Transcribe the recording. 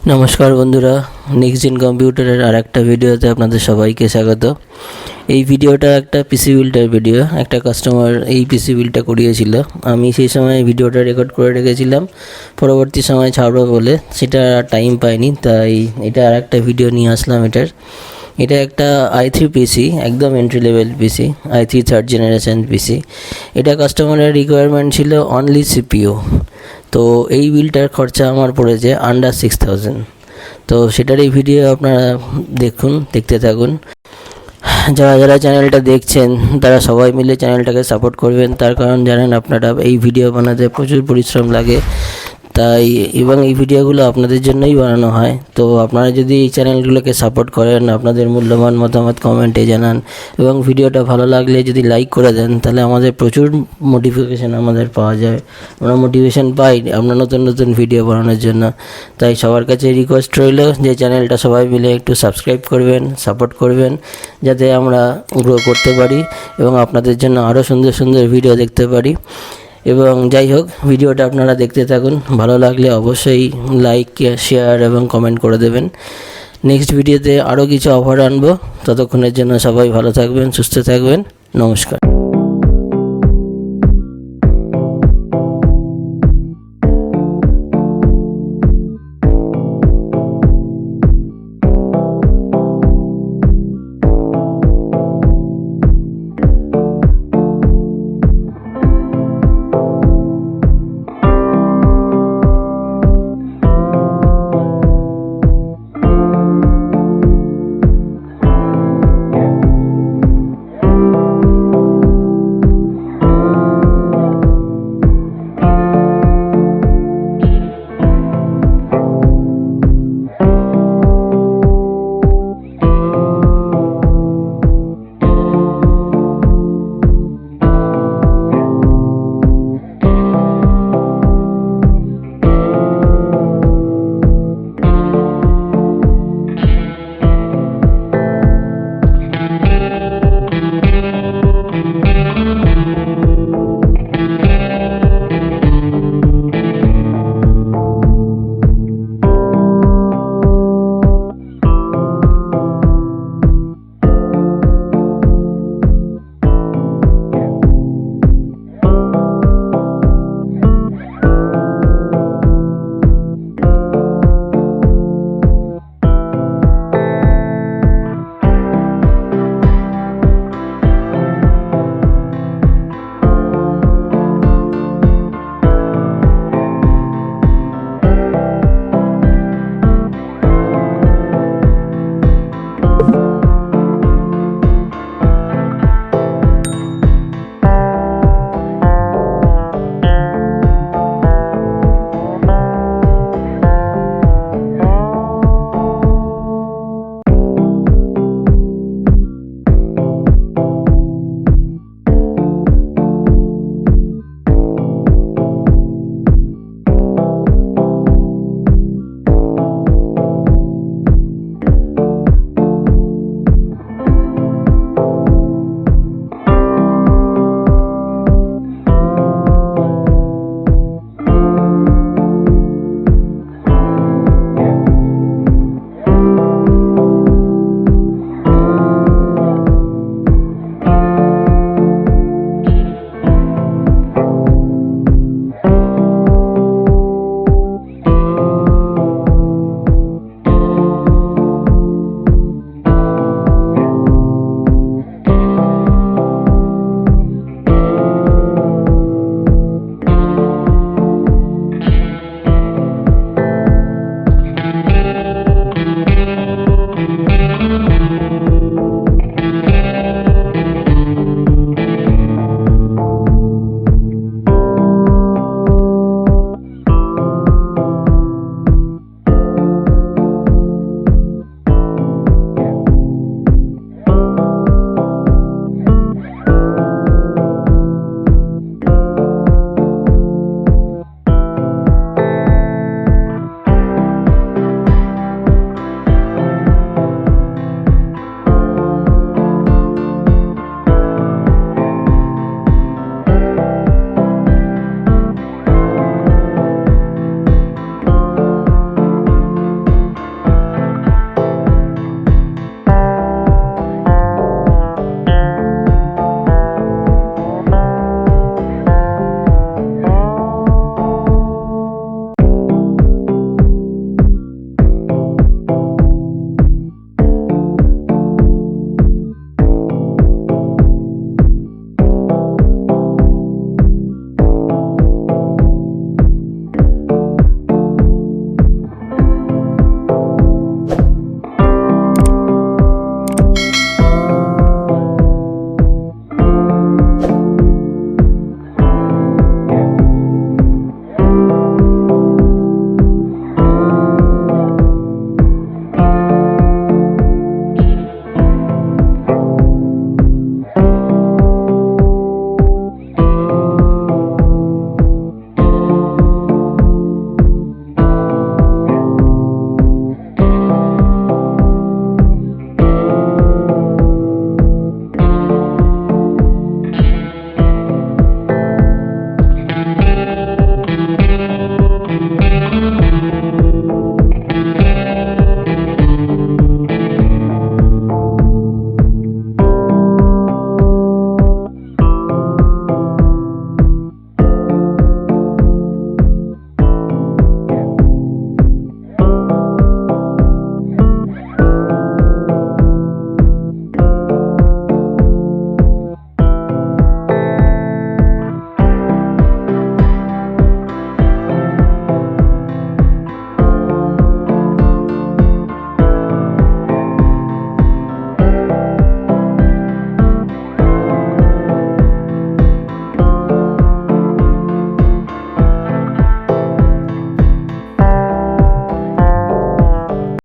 নমস্কার বন্ধুরা, নেক্সটজেন কম্পিউটারের আর একটা ভিডিওতে আপনাদের সবাইকে স্বাগত। এই ভিডিওটা একটা পিসি বিল্ডের ভিডিও। একটা কাস্টমার এই পিসি বিল্ডটা করিয়েছিল। আমি সেই সময় ভিডিওটা রেকর্ড করে রেখেছিলাম, পরবর্তী সময় ছাড়বো বলে সেটা টাইম পাইনি, তাই এটা আর একটা ভিডিও নিয়ে আসলাম। এটা একটা i3 পিসি, একদম এন্ট্রি লেভেল পিসি, i3 থার্ড জেনারেশন পিসি। এটা কাস্টমারের রিকোয়ারমেন্ট ছিল অনলি সিপিইউ। তো এই বিলটার খরচা আমার পড়েছে আন্ডার 6000। তো সেটারই ভিডিও আপনারা দেখতে থাকুন। যারা যারা চ্যানেলটা দেখছেন তারা সবাই মিলে চ্যানেলটাকে সাপোর্ট করবেন, তার কারণ জানেন আপনারা এই ভিডিও বানাতে প্রচুর পরিশ্রম লাগে, তাই এবং এই ভিডিওগুলো আপনাদের জন্যই বানানো হয়। তো আপনারা যদি এই চ্যানেলগুলোকে সাপোর্ট করেন, আপনাদের মূল্যবান মতামত কমেন্টে জানান এবং ভিডিওটা ভালো লাগলে যদি লাইক করে দেন, তাহলে আমাদের প্রচুর মোটিভেশন পাওয়া যায়। আমরা মোটিভেশন পাই আমরা নতুন নতুন ভিডিও বানানোর জন্য। তাই সবার কাছে রিকোয়েস্ট রইল যে চ্যানেলটা সবাই মিলে একটু সাবস্ক্রাইব করবেন, সাপোর্ট করবেন, যাতে আমরা গ্রো করতে পারি এবং আপনাদের জন্য আরও সুন্দর সুন্দর ভিডিও দেখতে পারি। এবং যাই হোক, ভিডিওটা আপনারা দেখতে থাকুন। ভালো লাগলে অবশ্যই লাইক, শেয়ার এবং কমেন্ট করে দেবেন। নেক্সট ভিডিওতে আরও কিছু অফার আনবো। ততক্ষণের জন্য সবাই ভালো থাকবেন, সুস্থ থাকবেন। নমস্কার।